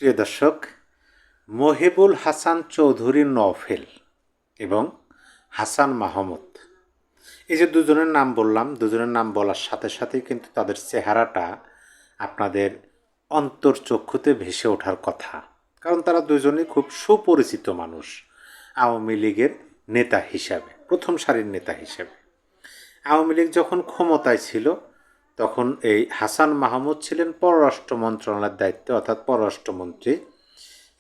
প্রিয় দর্শক, মহিবুল হাসান চৌধুরী নওফেল এবং হাসান মাহমুদ, এই যে দুজনের নাম বললাম, দুজনের নাম বলার সাথে সাথেই কিন্তু তাদের চেহারাটা আপনাদের অন্তর্চক্ষুতে ভেসে ওঠার কথা। কারণ তারা দুজনেই খুব সুপরিচিত মানুষ আওয়ামী লীগের নেতা হিসাবে, প্রথম সারির নেতা হিসাবে। আওয়ামী লীগ যখন ক্ষমতায় ছিল তখন এই হাসান মাহমুদ ছিলেন পররাষ্ট্র মন্ত্রণালয়ের দায়িত্বে, অর্থাৎ পররাষ্ট্রমন্ত্রী,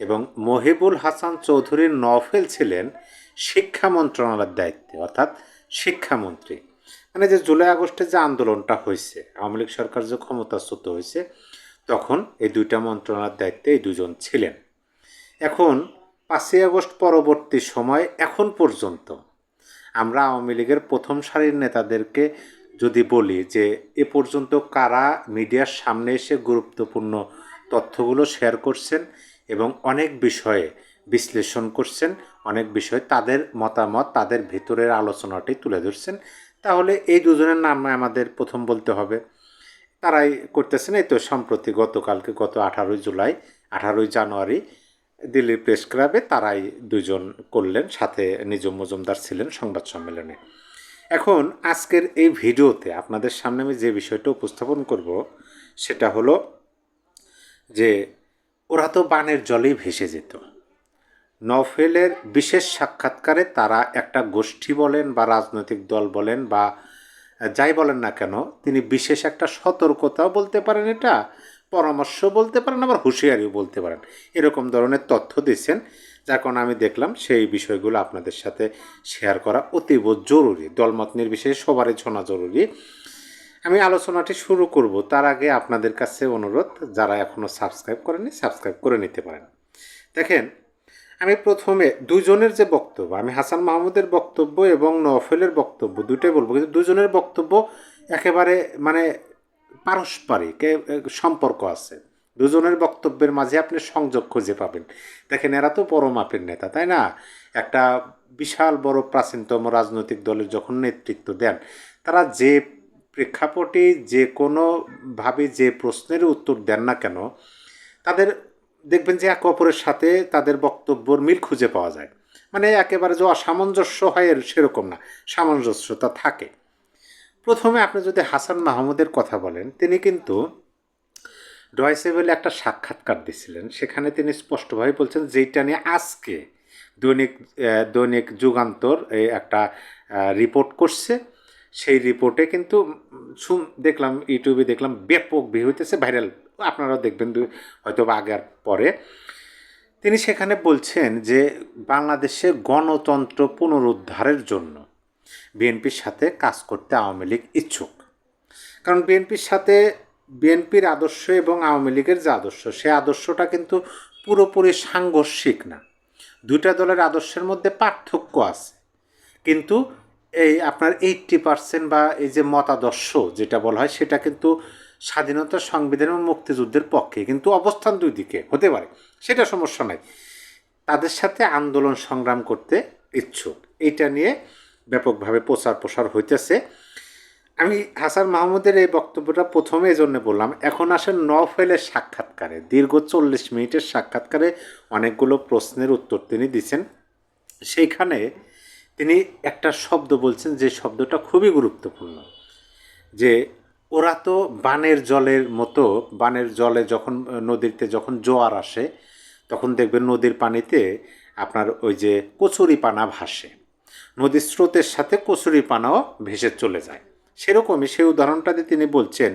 এবং মহিবুল হাসান চৌধুরী নওফেল ছিলেন শিক্ষা মন্ত্রণালয়ের দায়িত্বে, অর্থাৎ শিক্ষামন্ত্রী। মানে যে জুলাই আগস্টে যে আন্দোলনটা হয়েছে, আওয়ামী লীগ সরকার যে ক্ষমতাচ্যুত হয়েছে, তখন এই দুইটা মন্ত্রণালয়ের দায়িত্বে এই দুজন ছিলেন। এখন 5ই আগস্ট পরবর্তী সময় এখন পর্যন্ত আমরা আওয়ামী লীগের প্রথম সারির নেতাদেরকে যদি বলি যে এ পর্যন্ত কারা মিডিয়ার সামনে এসে গুরুত্বপূর্ণ তথ্যগুলো শেয়ার করছেন এবং অনেক বিষয়ে বিশ্লেষণ করছেন, অনেক বিষয়ে তাদের মতামত, তাদের ভিতরের আলোচনাটি তুলে ধরছেন, তাহলে এই দুজনের নাম আমাদের প্রথম বলতে হবে। তারাই করতেছেন। এই তো সম্প্রতি গতকালকে, গত 18ই জানুয়ারি দিল্লির প্রেস ক্লাবে তারাই দুজন করলেন, সাথে নিজম মজুমদার ছিলেন সংবাদ সম্মেলনে। এখন আজকের এই ভিডিওতে আপনাদের সামনে আমি যে বিষয়টা উপস্থাপন করব সেটা হলো যে ওরা তো বানের জলেই ভেসে যেত। নওফেলের বিশেষ সাক্ষাৎকারে তারা একটা গোষ্ঠী বলেন বা রাজনৈতিক দল বলেন বা যাই বলেন না কেন, তিনি বিশেষ একটা সতর্কতাও বলতে পারেন, এটা পরামর্শ বলতে পারেন, আবার হুঁশিয়ারিও বলতে পারেন, এরকম ধরনের তথ্য দিচ্ছেন। যার কারণে আমি দেখলাম সেই বিষয়গুলো আপনাদের সাথে শেয়ার করা অতীব জরুরি, দলমত নির্বিশেষে সবারই শোনা জরুরি। আমি আলোচনাটি শুরু করব তার আগে আপনাদের কাছে অনুরোধ, যারা এখনও সাবস্ক্রাইব করেননি সাবস্ক্রাইব করে নিতে পারেন। দেখেন, আমি প্রথমে দুজনের যে বক্তব্য, আমি হাসান মাহমুদের বক্তব্য এবং নওফেলের বক্তব্য দুটোই বলবো, কিন্তু দুজনের বক্তব্য একেবারে মানে পারস্পরিক সম্পর্ক আছে। দুজনের বক্তব্যের মাঝে আপনি সংযোগ খুঁজে পাবেন। দেখেন, এরা তো বড় মাপের নেতা, তাই না? একটা বিশাল বড় প্রাচীনতম রাজনৈতিক দলের যখন নেতৃত্ব দেন, তারা যে প্রেক্ষাপটে যে কোনোভাবে যে প্রশ্নের উত্তর দেন না কেন, তাদের দেখবেন যে একে অপরের সাথে তাদের বক্তব্যর মিল খুঁজে পাওয়া যায়। মানে একেবারে যে অসামঞ্জস্য হয় সেরকম না, সামঞ্জস্যতা থাকে। প্রথমে আপনি যদি হাসান মাহমুদের কথা বলেন, তিনি কিন্তু ডয়েচে ভেলে একটা সাক্ষাৎকার দিয়েছিলেন। সেখানে তিনি স্পষ্টভাবে বলছেন, যেইটা নিয়ে আজকে দৈনিক যুগান্তর একটা রিপোর্ট করছে, সেই রিপোর্টে কিন্তু দেখলাম, ইউটিউবে দেখলাম ব্যাপক ভিউ হইতেছে, ভাইরাল, আপনারাও দেখবেন হয়তো বা আগে আর পরে। তিনি সেখানে বলছেন যে বাংলাদেশে গণতন্ত্র পুনরুদ্ধারের জন্য বিএনপির সাথে কাজ করতে আওয়ামী লীগ ইচ্ছুক। কারণ বিএনপির আদর্শ এবং আওয়ামী লীগের যে আদর্শ, সে আদর্শটা কিন্তু পুরোপুরি সাংঘর্ষিক না। দুইটা দলের আদর্শের মধ্যে পার্থক্য আছে, কিন্তু এই আপনার 80% বা এই যে মতাদর্শ যেটা বলা হয়, সেটা কিন্তু স্বাধীনতা, সংবিধান এবং মুক্তিযুদ্ধের পক্ষে, কিন্তু অবস্থান দুই দিকে হতে পারে, সেটা সমস্যা নাই। তাদের সাথে আন্দোলন সংগ্রাম করতে ইচ্ছুক, এটা নিয়ে ব্যাপকভাবে প্রচার হইতেছে। আমি হাসান মাহমুদের এই বক্তব্যটা প্রথমে এই জন্য বললাম। এখন আসেন নওফেলের সাক্ষাৎকারে, দীর্ঘ 40 মিনিটের সাক্ষাৎকারে অনেকগুলো প্রশ্নের উত্তর তিনি দিচ্ছেন। সেইখানে তিনি একটা শব্দ বলছেন, যে শব্দটা খুবই গুরুত্বপূর্ণ, যে ওরা তো বানের জলের মতো, বানের জলে যখন নদীতে যখন জোয়ার আসে, তখন দেখবেন নদীর পানিতে আপনার ওই যে কচুরিপানা ভাসে, নদীর স্রোতের সাথে কচুরিপানাও ভেসে চলে যায়। সেরকমই সেই উদাহরণটা দিয়ে তিনি বলছেন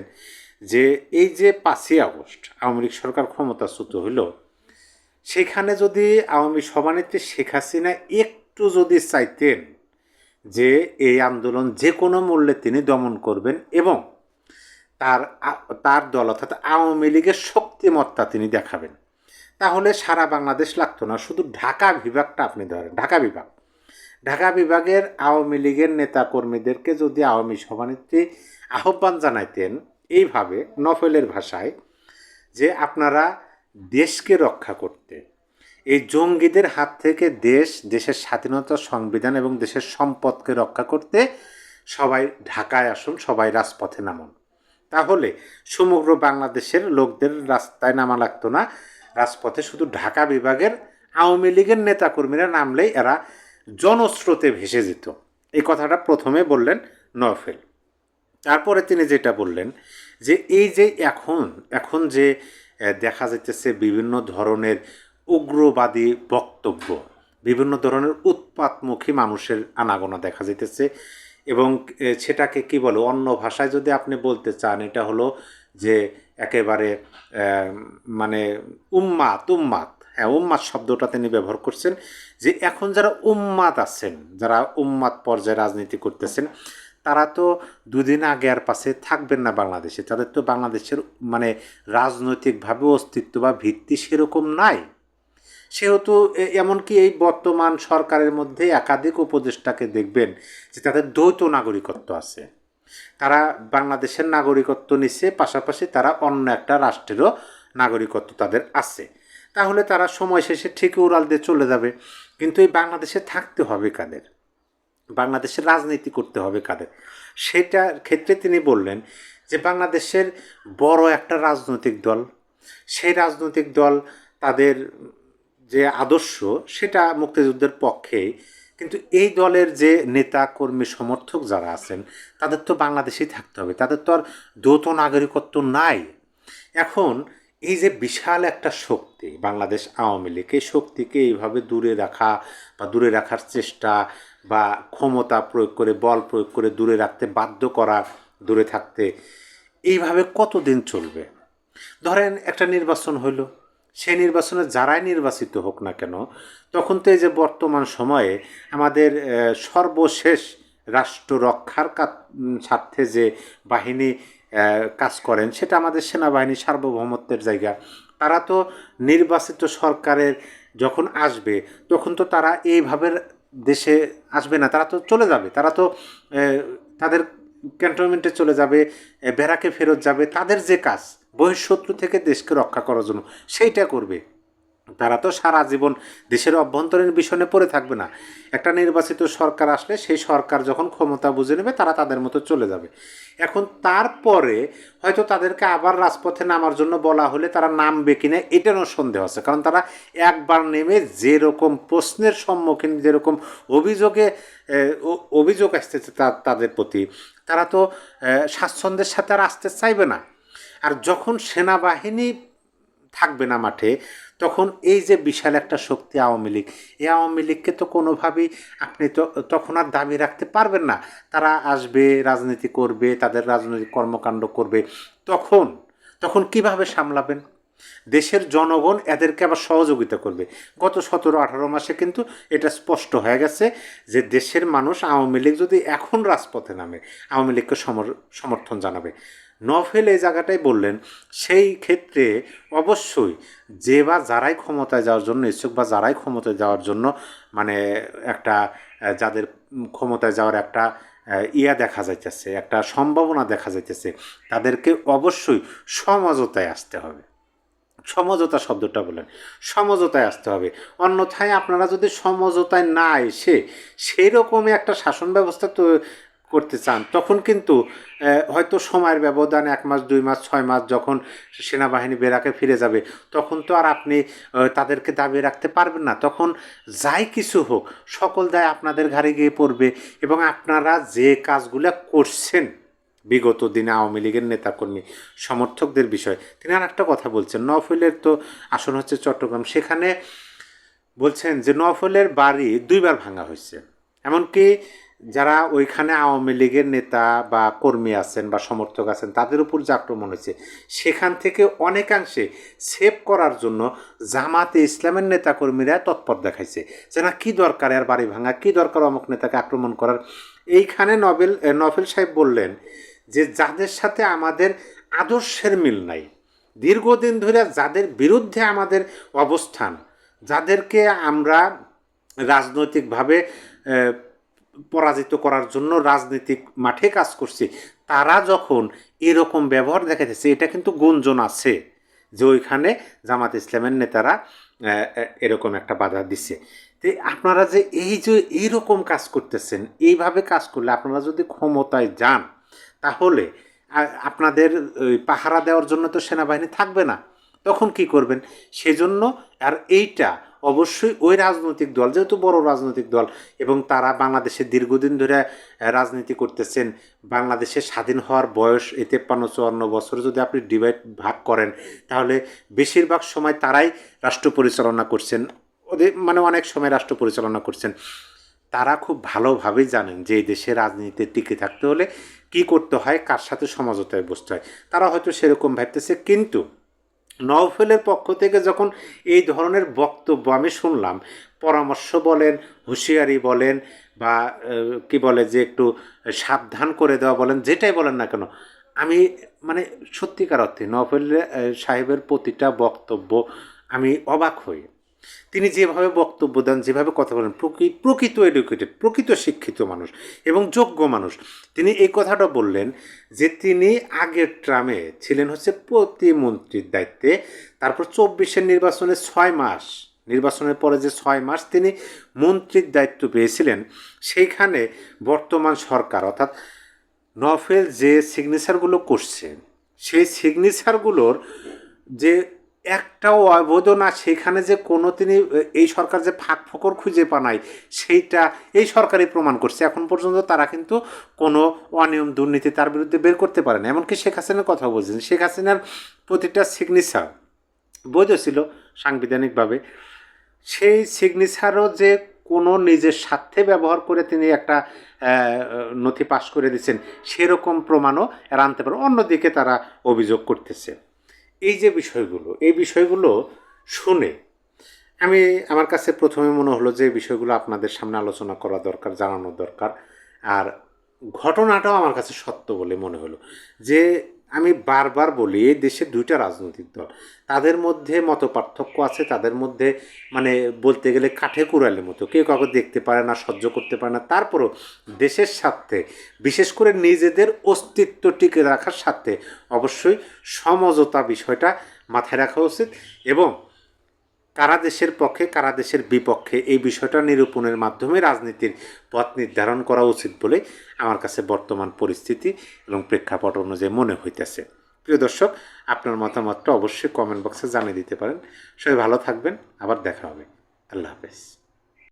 যে এই যে 5ই আগস্ট আওয়ামী লীগ সরকার ক্ষমতাচ্যুত হইল, সেখানে যদি আওয়ামী সভানেত্রী শেখ হাসিনা একটু যদি চাইতেন যে এই আন্দোলন যে কোনো মূল্যে তিনি দমন করবেন এবং তার দল অর্থাৎ আওয়ামী লীগের শক্তিমত্তা তিনি দেখাবেন, তাহলে সারা বাংলাদেশ লাগতো না, শুধু ঢাকা বিভাগটা আপনি ধরেন, ঢাকা বিভাগের আওয়ামী লীগের নেতাকর্মীদেরকে যদি আওয়ামী সভানেত্রী আহ্বান জানাইতেন এইভাবে, নফেলের ভাষায়, যে আপনারা দেশকে রক্ষা করতে, এই জঙ্গিদের হাত থেকে দেশের স্বাধীনতা, সংবিধান এবং দেশের সম্পদকে রক্ষা করতে সবাই ঢাকায় আসুন, সবাই রাজপথে নামুন, তাহলে সমগ্র বাংলাদেশের লোকদের রাস্তায় নামা লাগতো না, রাজপথে শুধু ঢাকা বিভাগের আওয়ামী লীগের নেতাকর্মীরা নামলেই এরা জনস্রোতে ভেসে যেত। এই কথাটা প্রথমে বললেন নওফেল। তারপরে তিনি যেটা বললেন যে এই যে এখন যে দেখা যাইতেছে বিভিন্ন ধরনের উগ্রবাদী বক্তব্য, বিভিন্ন ধরনের উৎপাতমুখী মানুষের আনাগোনা দেখা যাইতেছে, এবং সেটাকে কি বলে, অন্য ভাষায় যদি আপনি বলতে চান, এটা হলো যে একেবারে মানে উম্মাদ, হ্যাঁ উম্মাদ শব্দটা তিনি ব্যবহার করছেন, যে এখন যারা উম্মাদ আছেন, যারা উম্মাদ পর্যায়ে রাজনীতি করতেছেন, তারা তো দুদিন আগে আর পাশে থাকবেন না বাংলাদেশে। তাদের তো বাংলাদেশের মানে রাজনৈতিকভাবে অস্তিত্ব বা ভিত্তি সেরকম নাই। সেহেতু এমনকি এই বর্তমান সরকারের মধ্যে একাধিক উপদেষ্টাকে দেখবেন যে তাদের দ্বৈত নাগরিকত্ব আছে। তারা বাংলাদেশের নাগরিকত্ব নিচ্ছে, পাশাপাশি তারা অন্য একটা রাষ্ট্রেরও নাগরিকত্ব তাদের আছে। তাহলে তারা সময় শেষে ঠিকই উড়াল দিয়ে চলে যাবে। কিন্তু এই বাংলাদেশে থাকতে হবে কাদের, বাংলাদেশের রাজনীতি করতে হবে কাদের, সেটার ক্ষেত্রে তিনি বললেন যে বাংলাদেশের বড় একটা রাজনৈতিক দল, সেই রাজনৈতিক দল তাদের যে আদর্শ সেটা মুক্তিযুদ্ধের পক্ষে, কিন্তু এই দলের যে নেতা কর্মী সমর্থক যারা আছেন তাদের তো বাংলাদেশেই থাকতে হবে, তাদের তো আর দ্বৈত নাগরিকত্ব নাই। এখন এই যে বিশাল একটা শক্তি বাংলাদেশ আওয়ামী লীগ, এই শক্তিকে এইভাবে দূরে রাখা বা দূরে রাখার চেষ্টা বা ক্ষমতা প্রয়োগ করে, বল প্রয়োগ করে দূরে রাখতে বাধ্য করা, দূরে থাকতে, এইভাবে কতদিন চলবে? ধরেন একটা নির্বাচন হইল, সেই নির্বাচনে যারাই নির্বাচিত হোক না কেন, তখন তো এই যে বর্তমান সময়ে আমাদের সর্বশেষ রাষ্ট্র রক্ষার স্বার্থে যে বাহিনী কাজ করেন, সেটা আমাদের সেনাবাহিনী, সার্বভৌমত্বের জায়গা। তারা তো নির্বাচিত সরকারের যখন আসবে তখন তো তারা এইভাবে দেশে আসবে না, তারা তো চলে যাবে, তারা তো তাদের ক্যান্টনমেন্টে চলে যাবে, ব্যারাকে ফেরত যাবে। তাদের যে কাজ বহিঃশত্রু থেকে দেশকে রক্ষা করার জন্য, সেইটা করবে। তারা তো সারা জীবন দেশের অভ্যন্তরীণ বিষয়ে পড়ে থাকবে না। একটা নির্বাচিত সরকার আসলে সেই সরকার যখন ক্ষমতা বুঝে নেবে তারা তাদের মতো চলে যাবে। এখন তারপরে হয়তো তাদেরকে আবার রাজপথে নামার জন্য বলা হলে তারা নামবে কিনা এটারও সন্দেহ আছে, কারণ তারা একবার নেমে যেরকম প্রশ্নের সম্মুখীন, যেরকম অভিযোগ আসতেছে তাদের প্রতি, তারা তো স্বাচ্ছন্দ্যের সাথে আর আসতে চাইবে না। আর যখন সেনাবাহিনী থাকবে না মাঠে, তখন এই যে বিশাল একটা শক্তি আওয়ামী লীগ, এই আওয়ামী লীগকে তো কোনোভাবেই আপনি তো তখন আর দাবি রাখতে পারবেন না। তারা আসবে, রাজনীতি করবে, তাদের রাজনৈতিক কর্মকাণ্ড করবে, তখন তখন কিভাবে সামলাবেন? দেশের জনগণ এদেরকে আবার সহযোগিতা করবে। গত 17-18 মাসে কিন্তু এটা স্পষ্ট হয়ে গেছে যে দেশের মানুষ আওয়ামী লীগ যদি এখন রাজপথে নামে আওয়ামী লীগকে সমর্থন জানাবে। নভেল এই জায়গাটাই বললেন, সেই ক্ষেত্রে অবশ্যই যে বা যারাই ক্ষমতায় যাওয়ার জন্য ইচ্ছুক বা যারাই ক্ষমতায় যাওয়ার জন্য মানে একটা যাদের ক্ষমতায় যাওয়ার একটা দেখা যাইতেছে, একটা সম্ভাবনা দেখা যাইতেছে, তাদেরকে অবশ্যই সমঝোতায় আসতে হবে। সমঝোতা শব্দটা বলেন, সমঝোতায় আসতে হবে। অন্যথায় আপনারা যদি সমঝোতায় না এসে সেই রকমই একটা শাসন ব্যবস্থা তো করতে চান, তখন কিন্তু হয়তো সময়ের ব্যবধান 1 মাস, 2 মাস, 6 মাস যখন সেনাবাহিনী বেরাকে ফিরে যাবে, তখন তো আর আপনি তাদেরকে দাবি রাখতে পারবেন না। তখন যাই কিছু হোক সকল দায় আপনাদের ঘাড়ে গিয়ে পড়বে, এবং আপনারা যে কাজগুলো করছেন বিগত দিনে আওয়ামী লীগের নেতাকর্মী সমর্থকদের বিষয়, তিনি আর একটা কথা বলছেন, নওফেলের তো আসন হচ্ছে চট্টগ্রাম, সেখানে বলছেন যে নওফেলের বাড়ি 2বার ভাঙা হয়েছে। এমনকি যারা ওইখানে আওয়ামী লীগের নেতা বা কর্মী আছেন বা সমর্থক আছেন তাদের উপর যে আক্রমণ হয়েছে, সেখান থেকে অনেকাংশে সেভ করার জন্য জামাতে ইসলামের নেতাকর্মীরা তৎপর দেখাইছে যে না, কী দরকার আর বাড়ি ভাঙা, কী দরকার অমুক নেতাকে আক্রমণ করার। এইখানে নভেল সাহেব বললেন যে যাদের সাথে আমাদের আদর্শের মিল নাই, দীর্ঘদিন ধরে যাদের বিরুদ্ধে আমাদের অবস্থান, যাদেরকে আমরা রাজনৈতিকভাবে পরাজিত করার জন্য রাজনৈতিক মাঠে কাজ করছি, তারা যখন এরকম ব্যবহার দেখাইতেছে, এটা কিন্তু গুঞ্জন আছে যে ওইখানে জামাত ইসলামের নেতারা এরকম একটা বাধা দিছে। তো আপনারা যে এই যে এইরকম কাজ করতেছেন, এইভাবে কাজ করলে আপনারা যদি ক্ষমতায় যান, তাহলে আপনাদের পাহারা দেওয়ার জন্য তো সেনাবাহিনী থাকবে না, তখন কি করবেন? সেজন্য আর এইটা অবশ্যই ওই রাজনৈতিক দল, যেহেতু বড় রাজনৈতিক দল এবং তারা বাংলাদেশে দীর্ঘদিন ধরে রাজনীতি করতেছেন, বাংলাদেশের স্বাধীন হওয়ার বয়স এই 53-54 বছর যদি আপনি ভাগ করেন, তাহলে বেশিরভাগ সময় তারাই রাষ্ট্র পরিচালনা করছেন, ওদের মানে অনেক সময় রাষ্ট্র পরিচালনা করছেন। তারা খুব ভালোভাবেই জানেন যে এই দেশে রাজনীতিতে টিকে থাকতে হলে কি করতে হয়, কার সাথে সমঝোতায় বসতে হয়। তারা হয়তো সেরকম ভাবতেছে, কিন্তু নওফেলের পক্ষ থেকে যখন এই ধরনের বক্তব্য আমি শুনলাম, পরামর্শ বলেন, হুঁশিয়ারি বলেন, বা কি বলে যে একটু সাবধান করে দেওয়া বলেন, যেটাই বলেন না কেন, আমি মানে সত্যিকার অর্থে নওফেল সাহেবের প্রতিটা বক্তব্য আমি অবাক হই। তিনি যেভাবে বক্তব্য দেন, যেভাবে কথা বলেন, প্রকৃত এডুকেটেড, প্রকৃত শিক্ষিত মানুষ এবং যোগ্য মানুষ। তিনি এই কথাটা বললেন যে তিনি আগের ট্রামে ছিলেন হচ্ছে প্রতিমন্ত্রীর দায়িত্বে, তারপর 24-এর নির্বাচনে 6 মাস, নির্বাচনের পরে যে 6 মাস তিনি মন্ত্রীর দায়িত্ব পেয়েছিলেন, সেইখানে বর্তমান সরকার অর্থাৎ নভেল যে সিগনেচারগুলো করছে, সেই সিগনেচারগুলোর যে একটাও অবৈধ না, সেখানে যে কোনো তিনি এই সরকার যে ফাঁক ফোকর খুঁজে পানায়, সেইটা এই সরকারই প্রমাণ করছে। এখন পর্যন্ত তারা কিন্তু কোনো অনিয়ম দুর্নীতি তার বিরুদ্ধে বের করতে পারে না। এমনকি শেখ হাসিনার কথা বলছেন, শেখ হাসিনার প্রতিটা সিগনেচার বৈধ ছিল সাংবিধানিকভাবে। সেই সিগনেচারও যে কোনো নিজের স্বার্থে ব্যবহার করে তিনি একটা নথি পাশ করে দিচ্ছেন, সেরকম প্রমাণও এরা আনতে পারে। অন্যদিকে তারা অভিযোগ করতেছে। এই যে বিষয়গুলো, এই বিষয়গুলো শুনে আমার কাছে প্রথমে মনে হলো যে এই বিষয়গুলো আপনাদের সামনে আলোচনা করা দরকার, জানানো দরকার। আর ঘটনাটাও আমার কাছে সত্য বলে মনে হলো। যে আমি বারবার বলি, এই দেশে 2টা রাজনৈতিক দল, তাদের মধ্যে মত পার্থক্য আছে, তাদের মধ্যে মানে বলতে গেলে কাঠে কুড়ালের মতো, কেউ কাউকে দেখতে পারে না, সহ্য করতে পারে না। তারপরও দেশের স্বার্থে, বিশেষ করে নিজেদের অস্তিত্ব টিকে রাখার স্বার্থে অবশ্যই সমঝোতা বিষয়টা মাথায় রাখা উচিত, এবং কারা দেশের পক্ষে কারা দেশের বিপক্ষে এই বিষয়টা নিরূপণের মাধ্যমে রাজনীতির পথ নির্ধারণ করা উচিত বলে আমার কাছে বর্তমান পরিস্থিতি এবং প্রেক্ষাপট অনুযায়ী মনে হইতেছে। প্রিয় দর্শক, আপনার মতামতটা অবশ্যই কমেন্ট বক্সে জানিয়ে দিতে পারেন। সবাই ভালো থাকবেন, আবার দেখা হবে। আল্লাহ হাফেজ।